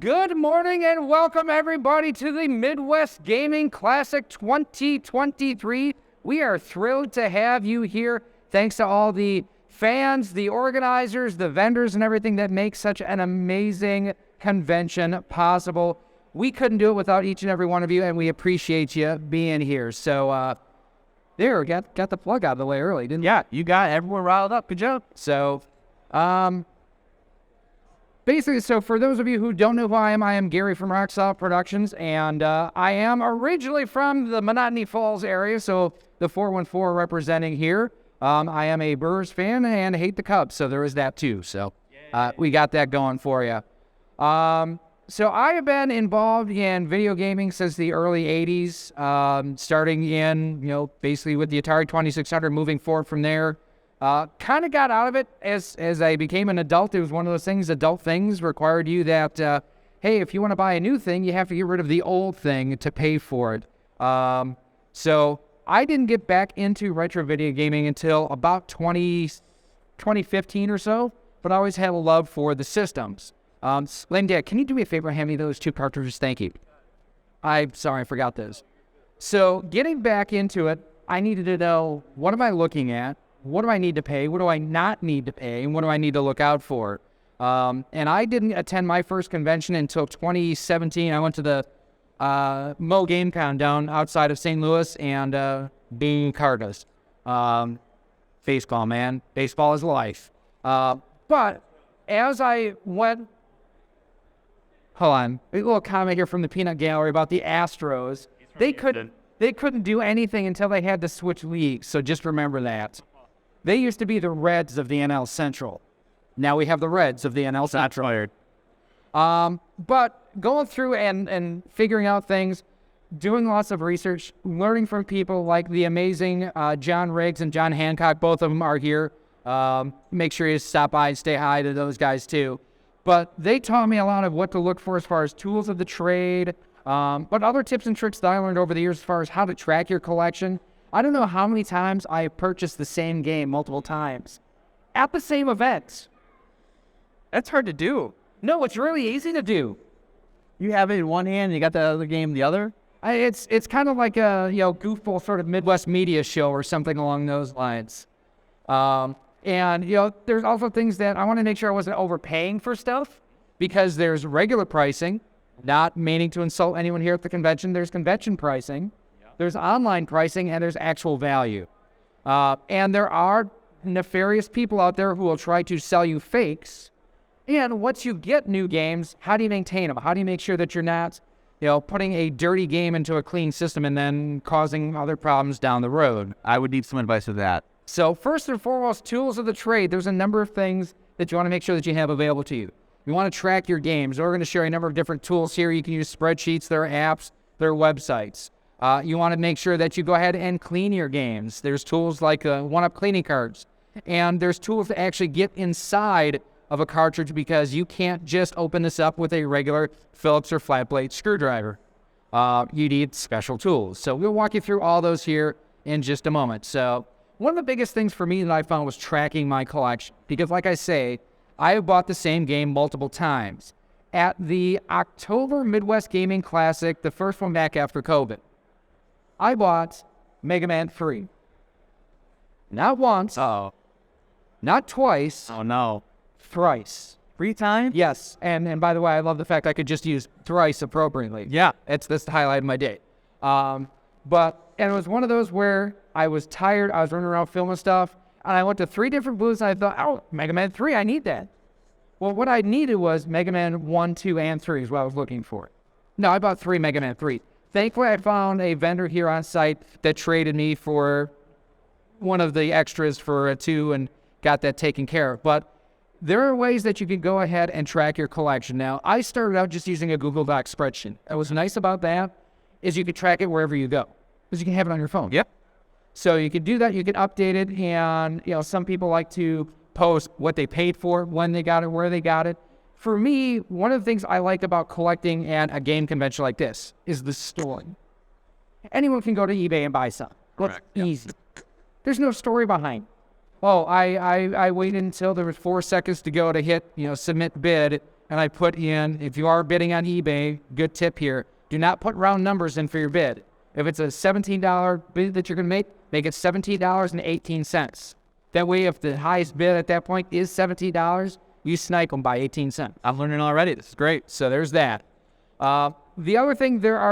Good morning and welcome everybody to the Midwest Gaming Classic 2023. We are thrilled to have you here. Thanks to all the fans, the organizers, the vendors, and everything that makes such an amazing convention possible. We couldn't do it without each and every one of you, and we appreciate you being here. So, there, got the plug out of the way early, didn't we? Yeah, you got everyone riled up. Good job. So, basically, so for those of you who don't know who I am Gary from Rocksoft Productions, and I am originally from the Monotony Falls area, so the 414 representing here. I am a Brewers fan and hate the Cubs, so there is that too. So we got that going for you. So I have been involved in video gaming since the early 80s, starting in, basically with the Atari 2600, moving forward from there. Kind of got out of it as I became an adult. It was one of those things, adult things required you that, hey, if you want to buy a new thing, you have to get rid of the old thing to pay for it. So I didn't get back into retro video gaming until about 2015 or so, but I always had a love for the systems. Lane Dad, can you do me a favor and hand me those two cartridges? Thank you. I'm sorry, I forgot those. So getting back into it, I needed to know, what am I looking at? What do I need to pay? What do I not need to pay? And what do I need to look out for? And I didn't attend my first convention until 2017. I went to the Mo Game Con down outside of St. Louis and being Cardinals. Baseball, man. Baseball is life. But as I went... Hold on. A little comment here from the Peanut Gallery about the Astros. They couldn't do anything until they had to switch leagues, so just remember that. They used to be the Reds of the NL Central. Now we have the Reds of the NL Central. But going through and figuring out things, doing lots of research, learning from people like the amazing John Riggs and John Hancock. Both of them are here. Make sure you stop by and say hi to those guys too. But they taught me a lot of what to look for as far as tools of the trade, but other tips and tricks that I learned over the years as far as how to track your collection. I don't know how many times I have purchased the same game multiple times at the same event. That's hard to do. No, it's really easy to do. You have it in one hand and you got the other game in the other? It's kind of like a goofball sort of Midwest media show or something along those lines. And there's also things that I want to make sure I wasn't overpaying for stuff, because there's regular pricing, not meaning to insult anyone here at the convention. There's convention pricing. There's online pricing, and there's actual value. And there are nefarious people out there who will try to sell you fakes. And once you get new games, how do you maintain them? How do you make sure that you're not, putting a dirty game into a clean system and then causing other problems down the road? I would need some advice with that. So first and foremost, tools of the trade. There's a number of things that you want to make sure that you have available to you. You want to track your games. We're going to share a number of different tools here. You can use spreadsheets, there are apps, there are websites. You want to make sure that you go ahead and clean your games. There's tools like one-up cleaning cards. And there's tools to actually get inside of a cartridge, because you can't just open this up with a regular Phillips or flat blade screwdriver. You need special tools. So we'll walk you through all those here in just a moment. So one of the biggest things for me that I found was tracking my collection. Because like I say, I have bought the same game multiple times. At the October Midwest Gaming Classic, the first one back after COVID, I bought Mega Man 3. Not once. Uh-oh. Not twice. Oh, no. Thrice. 3 times? Yes. And by the way, I love the fact I could just use thrice appropriately. Yeah. That's the highlight of my day. And it was one of those where I was tired. I was running around filming stuff. And I went to 3 different booths, and I thought, oh, Mega Man 3, I need that. Well, what I needed was Mega Man 1, 2, and 3 is what I was looking for. No, I bought 3 Mega Man 3. Thankfully, I found a vendor here on site that traded me for one of the extras for a 2 and got that taken care of. But there are ways that you can go ahead and track your collection. Now, I started out just using a Google Docs spreadsheet. What was nice about that is you could track it wherever you go, because you can have it on your phone. Yep. So you can do that. You can update it, and some people like to post what they paid for, when they got it, where they got it. For me, one of the things I like about collecting at a game convention like this is the story. Anyone can go to eBay and buy some. Correct. It's easy. There's no story behind it. Oh, I waited until there was 4 seconds to go to hit, submit bid, and I put in, if you are bidding on eBay, good tip here, do not put round numbers in for your bid. If it's a $17 bid that you're going to make it $17.18. That way, if the highest bid at that point is $17, you snipe them by 18 cents. I'm learning already. This is great. So there's that. The other thing, there's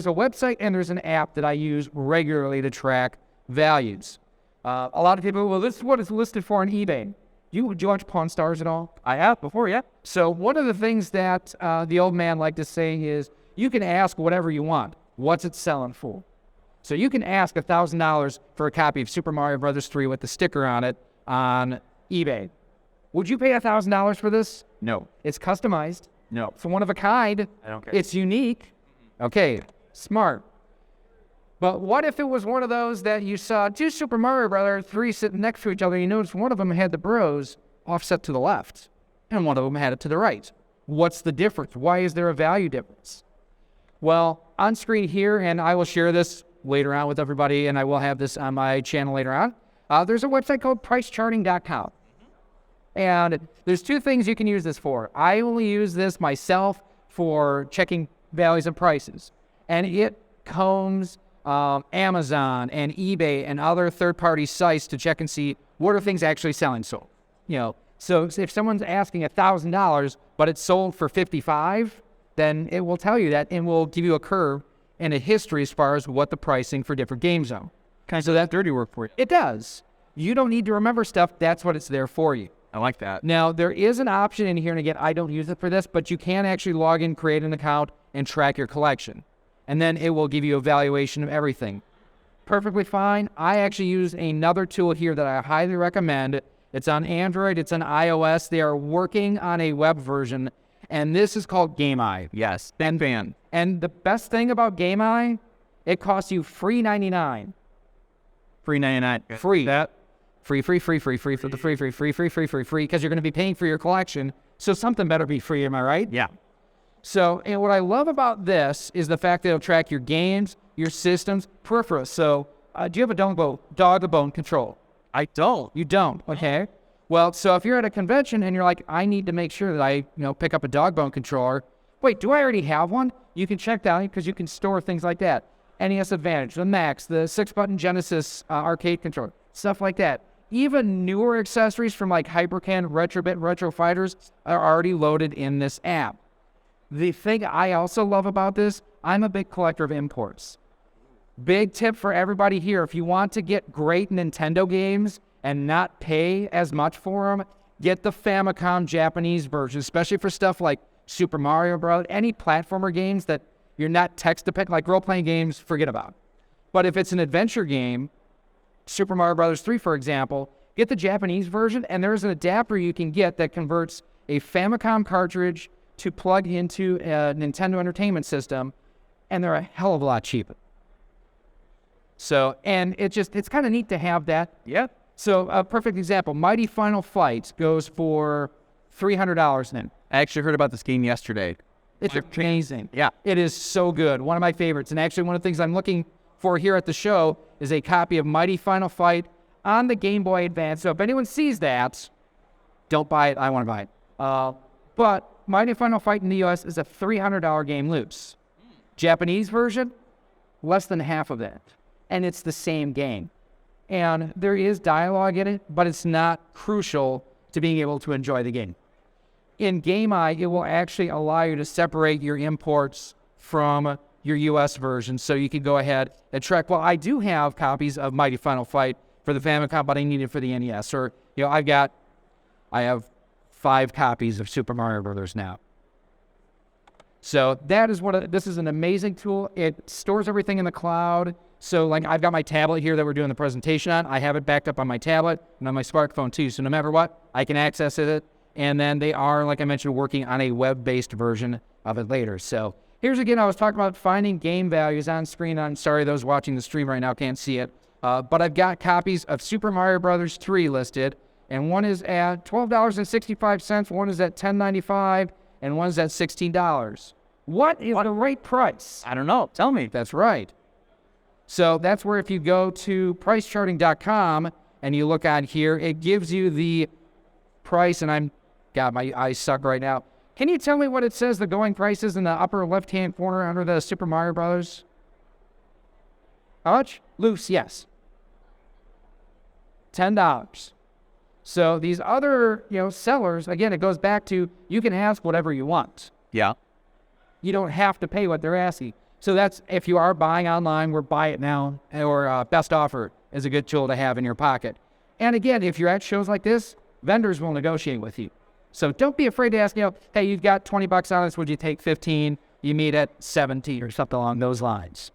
a website and there's an app that I use regularly to track values. A lot of people, well, this is what it's listed for on eBay. Do you watch Pawn Stars at all? I have before, yeah. So one of the things that the old man liked to say is, you can ask whatever you want. What's it selling for? So you can ask $1,000 for a copy of Super Mario Bros. 3 with the sticker on it on eBay. Would you pay $1,000 for this? No. It's customized. No. It's one of a kind. I don't care. It's unique. Okay, smart. But what if it was one of those that you saw two Super Mario Bros. 3 sitting next to each other, and you noticed one of them had the bros offset to the left, and one of them had it to the right? What's the difference? Why is there a value difference? Well, on screen here, and I will share this later on with everybody, and I will have this on my channel later on, there's a website called Pricecharting.com. And there's two things you can use this for. I only use this myself for checking values and prices. And it combs Amazon and eBay and other third-party sites to check and see what are things actually selling sold. So if someone's asking $1,000, but it's sold for $55, then it will tell you that and will give you a curve and a history as far as what the pricing for different games are. So that's dirty work for you. It does. You don't need to remember stuff. That's what it's there for you. I like that. Now, there is an option in here, and again, I don't use it for this, but you can actually log in, create an account, and track your collection. And then it will give you a valuation of everything. Perfectly fine. I actually use another tool here that I highly recommend. It's on Android. It's on iOS. They are working on a web version, and this is called GameEye. Yes. Fan. And the best thing about GameEye, it costs you free $99. Free 99. Free. That. Free, because you're going to be paying for your collection, so something better be free, am I right? Yeah. So, and what I love about this is the fact that it'll track your games, your systems, peripherals. So, do you have a dog-to-bone control? I don't. You don't, okay. Well, so if you're at a convention and you're like, I need to make sure that I, pick up a dog-bone controller. Wait, do I already have one? You can check that because you can store things like that. NES Advantage, the Max, the 6-button Genesis arcade controller, stuff like that. Even newer accessories from like Hypercan, Retrobit, Retro Fighters are already loaded in this app. The thing I also love about this, I'm a big collector of imports. Big tip for everybody here, if you want to get great Nintendo games and not pay as much for them, get the Famicom Japanese version, especially for stuff like Super Mario Bros., any platformer games that you're not text-dependent, like role-playing games, forget about. But if it's an adventure game, Super Mario Bros. 3, for example, get the Japanese version, and there's an adapter you can get that converts a Famicom cartridge to plug into a Nintendo Entertainment System, and they're a hell of a lot cheaper. So, and it's kind of neat to have that. Yeah. So, a perfect example, Mighty Final Fight goes for $300 then. I actually heard about this game yesterday. It's amazing. Yeah. It is so good. One of my favorites. And actually, one of the things I'm looking for here at the show is a copy of Mighty Final Fight on the Game Boy Advance. So if anyone sees that, don't buy it. I want to buy it. But Mighty Final Fight in the U.S. is a $300 game loose. Japanese version, less than half of that. And it's the same game. And there is dialogue in it, but it's not crucial to being able to enjoy the game. In GameEye, it will actually allow you to separate your imports from your U.S. version, so you can go ahead and track, well, I do have copies of Mighty Final Fight for the Famicom, but I need it for the NES. Or, I have 5 copies of Super Mario Brothers now. So that is this is an amazing tool. It stores everything in the cloud. So like I've got my tablet here that we're doing the presentation on. I have it backed up on my tablet and on my smartphone too. So no matter what, I can access it. And then they are, like I mentioned, working on a web-based version of it later. So here's again, I was talking about finding game values on screen. I'm sorry those watching the stream right now can't see it. But I've got copies of Super Mario Bros. 3 listed. And one is at $12.65, one is at $10.95, and one is at $16. What is the right price? I don't know. Tell me. That's right. So that's where if you go to Pricecharting.com and you look on here, it gives you the price, and my eyes suck right now. Can you tell me what it says the going price is in the upper left-hand corner under the Super Mario Brothers? How much? Loose, yes. $10. So these other, sellers, again, it goes back to you can ask whatever you want. Yeah. You don't have to pay what they're asking. So that's, if you are buying online, we're buy it now, or best offer is a good tool to have in your pocket. And again, if you're at shows like this, vendors will negotiate with you. So don't be afraid to ask, hey, you've got $20 on this, would you take 15? You meet at 70 or something along those lines.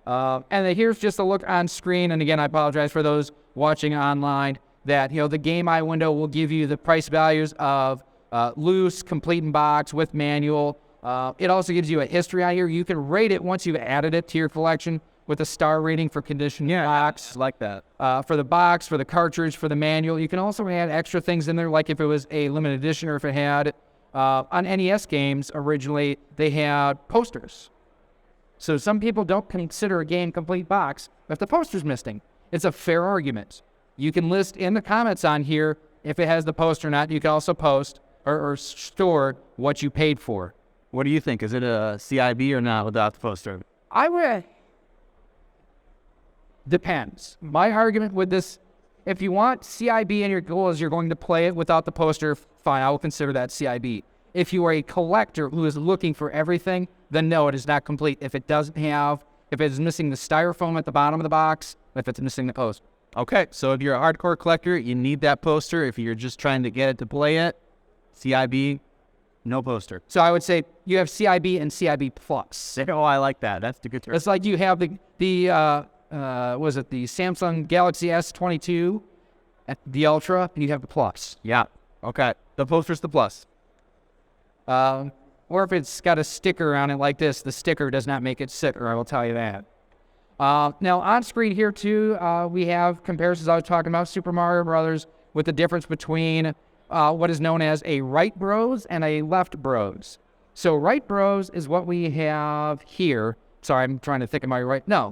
And then here's just a look on screen. And again, I apologize for those watching online that, the GameEye window will give you the price values of loose, complete in box, with manual. It also gives you a history on here. You can rate it once you've added it to your collection with a star rating for condition box. I like that. For the box, for the cartridge, for the manual. You can also add extra things in there, like if it was a limited edition or if it had, on NES games originally, they had posters. So some people don't consider a game complete box if the poster's missing. It's a fair argument. You can list in the comments on here if it has the poster or not. You can also post or store what you paid for. What do you think? Is it a CIB or not without the poster? I would. Depends. My argument with this, if you want CIB and your goal is you're going to play it without the poster, fine, I will consider that CIB. If you are a collector who is looking for everything, then no, it is not complete. If it is missing the styrofoam at the bottom of the box, if it's missing the poster. Okay, so if you're a hardcore collector, you need that poster. If you're just trying to get it to play it, CIB, no poster. So I would say you have CIB and CIB Plus. Oh, I like that. That's the good term. It's like you have the Samsung Galaxy S22, the Ultra, and you have the Plus. Yeah. Okay. The poster's the plus. Or if it's got a sticker on it like this, the sticker does not make it sicker, I will tell you that. Now, on screen here, too, we have comparisons I was talking about, Super Mario Brothers, with the difference between what is known as a right bros and a left bros. So right bros is what we have here. Sorry, I'm trying to think of my right. No.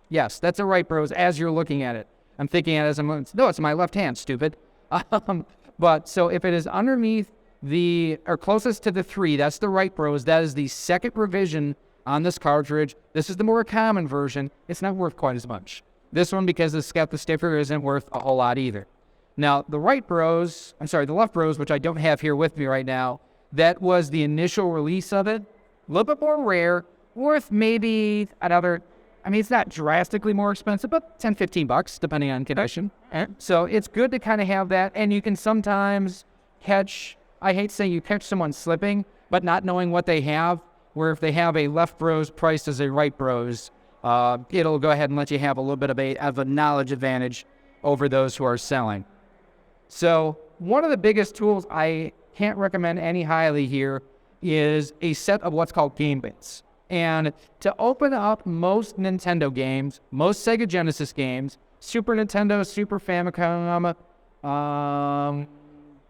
Yes, that's a right bros as you're looking at it. I'm thinking it as no, it's my left hand, stupid. But so if it is underneath or closest to the 3, that's the right bros. That is the second revision on this cartridge. This is the more common version. It's not worth quite as much. This one, because it's got the sticker, isn't worth a whole lot either. Now, the left bros, which I don't have here with me right now, that was the initial release of it. A little bit more rare, worth maybe another, it's not drastically more expensive, but $10, $15, depending on condition. So it's good to kind of have that, and you can sometimes catch, I hate saying you catch someone slipping, but not knowing what they have, where if they have a left bros priced as a right bros, it'll go ahead and let you have a little bit of a knowledge advantage over those who are selling. So one of the biggest tools I can't recommend any highly here is a set of what's called game bits. And to open up most Nintendo games, most Sega Genesis games, Super Nintendo, Super Famicom,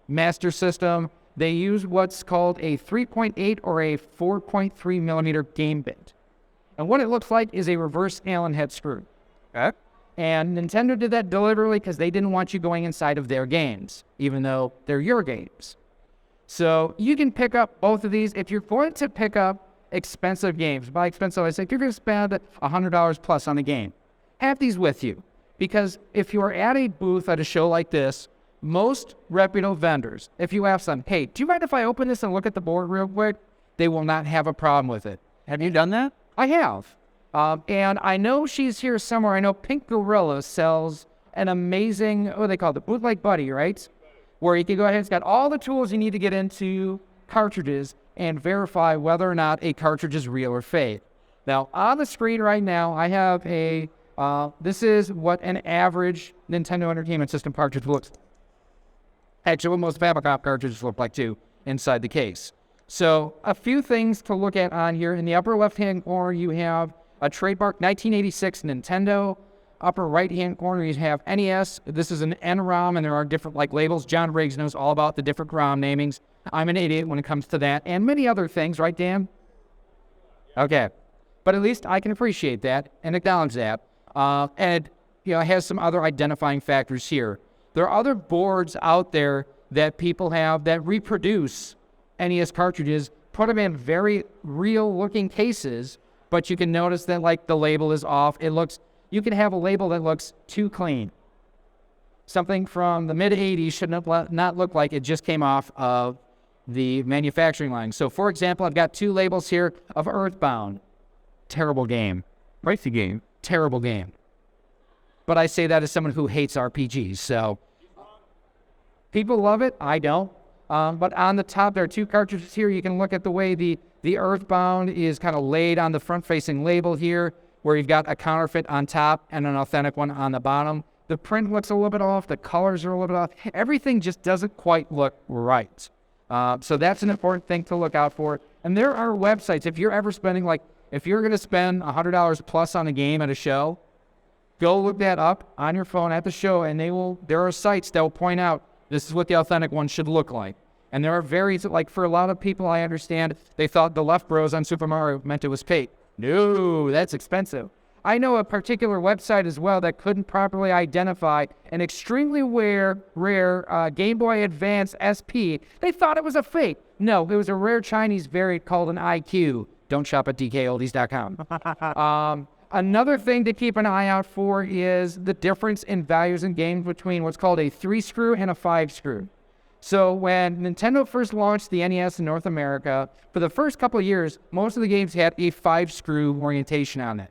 Master System, they use what's called a 3.8 or a 4.3 millimeter game bit. And what it looks like is a reverse Allen head screw. Okay. And Nintendo did that deliberately because they didn't want you going inside of their games, even though they're your games. So you can pick up both of these. If you're going to pick up expensive games, by expensive, I say if you're going to spend $100 plus on a game, have these with you. Because if you're at a booth at a show like this, most reputable vendors, if you ask them, hey, do you mind if I open this and look at the board real quick? They will not have a problem with it. Have you done that? I have. And I know she's here somewhere. I know Pink Gorilla sells an amazing, what do they call it? Bootleg Buddy, right? Where you can go ahead, it's got all the tools you need to get into cartridges and verify whether or not a cartridge is real or fake. Now, on the screen right now, I have this is what an average Nintendo Entertainment System cartridge looks like. Actually, what most Famicom cartridges look like, too, inside the case. So, a few things to look at on here. In the upper left-hand corner, you have a trademark 1986 Nintendo. Upper right-hand corner, you have NES. This is an N-ROM, and there are different labels. John Briggs knows all about the different ROM namings. I'm an idiot when it comes to that, and many other things, right, Dan? Okay. But at least I can appreciate that and acknowledge that. And it has some other identifying factors here. There are other boards out there that people have that reproduce NES cartridges, put them in very real-looking cases, but you can notice that, like, the label is off. You can have a label that looks too clean. Something from the mid-'80s should not look like it just came off of the manufacturing line. So, for example, I've got 2 labels here of Earthbound. Terrible game. Pricey game. Terrible game. But I say that as someone who hates RPGs, so people love it. I don't. But on the top, there are 2 cartridges here. You can look at the way the Earthbound is kind of laid on the front-facing label here, where you've got a counterfeit on top and an authentic one on the bottom. The print looks a little bit off. The colors are a little bit off. Everything just doesn't quite look right. So that's an important thing to look out for. And there are websites. If you're ever spending, if you're going to spend $100 plus on a game at a show, go look that up on your phone at the show, and there are sites that will point out this is what the authentic one should look like. And there are various, for a lot of people, I understand, they thought the left bros on Super Mario meant it was fake. No, that's expensive. I know a particular website as well that couldn't properly identify an extremely rare Game Boy Advance SP. They thought it was a fake. No, it was a rare Chinese variant called an IQ. Don't shop at dkoldies.com. Another thing to keep an eye out for is the difference in values in games between what's called a 3-screw and a 5-screw. So when Nintendo first launched the NES in North America, for the first couple of years, most of the games had a 5-screw orientation on it.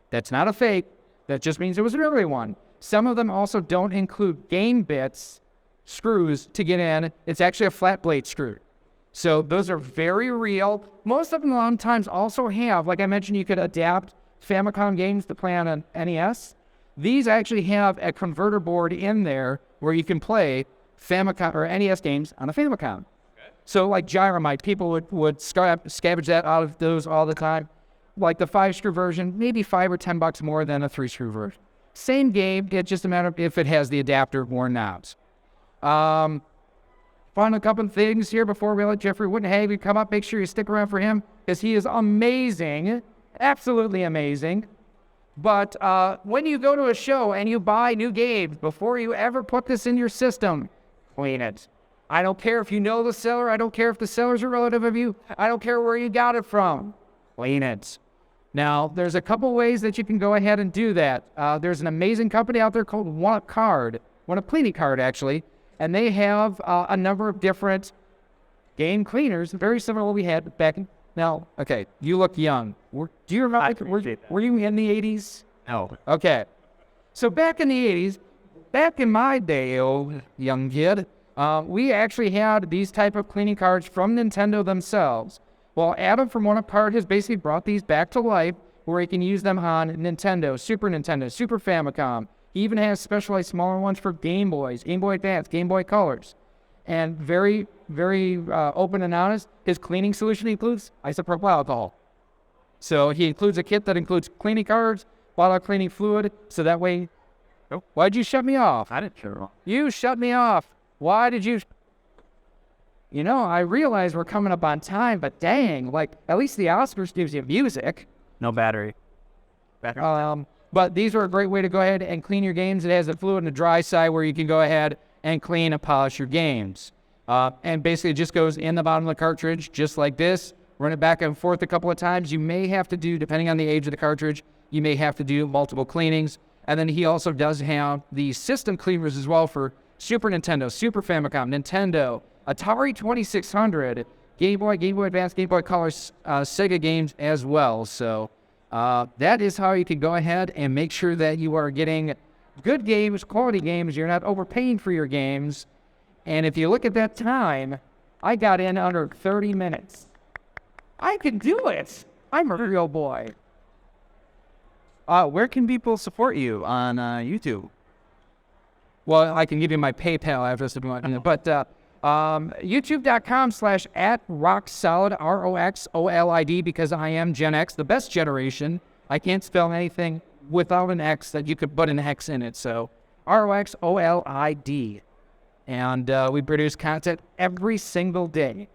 That's not a fake. That just means it was an early one. Some of them also don't include game bits, screws to get in. It's actually a flat blade screw. So those are very real. Most of them sometimes also have, like I mentioned, you could adapt Famicom games to play on an NES. These actually have a converter board in there where you can play Famicom or NES games on a Famicom. Okay. So like Gyromite, people would scavenge that out of those all the time. Like the 5-screw version, maybe $5 or $10 more than a 3-screw version. Same game, it's just a matter of if it has the adapter or not. Final couple of things here before we let Jeffrey Wittenhagen come up. Make sure you stick around for him because he is amazing, absolutely amazing. But when you go to a show and you buy new games, before you ever put this in your system, clean it. I don't care if you know the seller. I don't care if the seller's a relative of you. I don't care where you got it from. Clean it. Now, there's a couple ways that you can go ahead and do that. There's an amazing company out there called One Cleaning Card, actually, and they have a number of different game cleaners, very similar to what we had back in. Now, okay, you look young. Do you remember? Were you in the 80s? No. Okay. So back in the 80s, back in my day, old young kid, we actually had these type of cleaning cards from Nintendo themselves. Well, Adam from One Apart has basically brought these back to life where he can use them on Nintendo, Super Famicom. He even has specialized smaller ones for Game Boys, Game Boy Advance, Game Boy Colors. And very, very open and honest, his cleaning solution includes isopropyl alcohol. So he includes a kit that includes cleaning cards, bottle cleaning fluid, so that way... Oh, why'd you shut me off? I didn't shut her off. You shut me off. Why did you... You know, I realize we're coming up on time, but dang, at least the Oscars gives you music. No battery. But these are a great way to go ahead and clean your games. It has a fluid and a dry side where you can go ahead and clean and polish your games. And basically it just goes in the bottom of the cartridge, just like this. Run it back and forth a couple of times. You may have to do, depending on the age of the cartridge, you may have to do multiple cleanings. And then he also does have the system cleaners as well for Super Nintendo, Super Famicom, Nintendo, Atari 2600, Game Boy, Game Boy Advance, Game Boy Color, Sega games as well. So that is how you can go ahead and make sure that you are getting good games, quality games. You're not overpaying for your games. And if you look at that time, I got in under 30 minutes. I can do it. I'm a real boy. Where can people support you on YouTube? Well, I can give you my PayPal address if you want. But youtube.com/@rocksolid, ROXOLID, because I am Gen X, the best generation. I can't spell anything without an X that you could put an X in it. So ROXOLID. And we produce content every single day.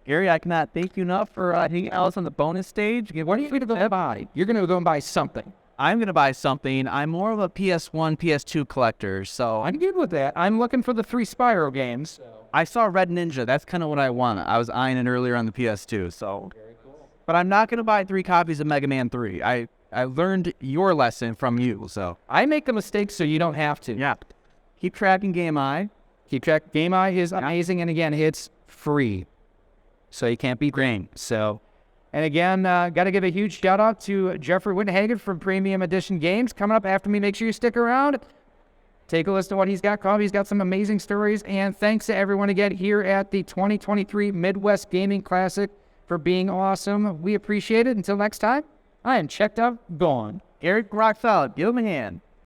Gary, I cannot thank you enough for hanging out on the bonus stage. What are you going to go buy? You're going to go and buy something. I'm going to buy something. I'm more of a PS1, PS2 collector, so... I'm good with that. I'm looking for the 3 Spyro games. So. I saw Red Ninja. That's kind of what I want. I was eyeing it earlier on the PS2. So, but I'm not going to buy 3 copies of Mega Man 3. I learned your lesson from you. So I make the mistakes so you don't have to. yeah, keep tracking GameEye. Keep track. GameEye is amazing, and again, it's free, so you can't beat Grain. So, and again, got to give a huge shout out to Jeffrey Wittenhagen from Premium Edition Games. Coming up after me, make sure you stick around. Take a listen to what he's got called. He's got some amazing stories, and thanks to everyone again here at the 2023 Midwest Gaming Classic for being awesome. We appreciate it. Until next time, I am checked out, gone. Eric Rock Solid, give him a hand.